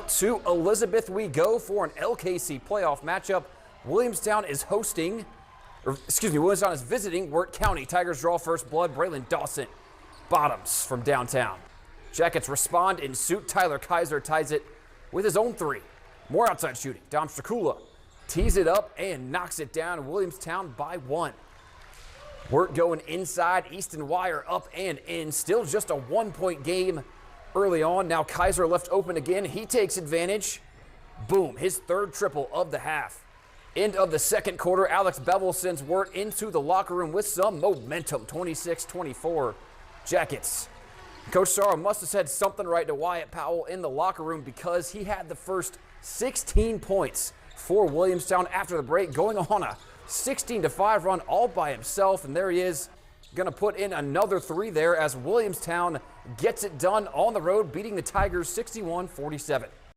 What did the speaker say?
to Elizabeth we go for an LKC playoff matchup. Williamstown is Williamstown is visiting Wirt County. Tigers draw first blood. Braylon Dawson bottoms from downtown. Jackets respond in suit. Tyler Kaiser ties it with his own three. More outside shooting. Dom Stracula tees it up and knocks it down. Williamstown by one. Wirt going inside. Easton Wire up and in. Still just a 1-point game early on. Now Kaiser left open again. He takes advantage. Boom. His third triple of the half. End of the second quarter. Alex Bevel sends Wirt into the locker room with some momentum. 26-24 Jackets. Coach Sorrow must have said something right to Wyatt Powell in the locker room because he had the first 16 points for Williamstown after the break, going on a 16-5 run all by himself. And there he is, going to put in another three there as Williamstown gets it done on the road, beating the Tigers 61-47.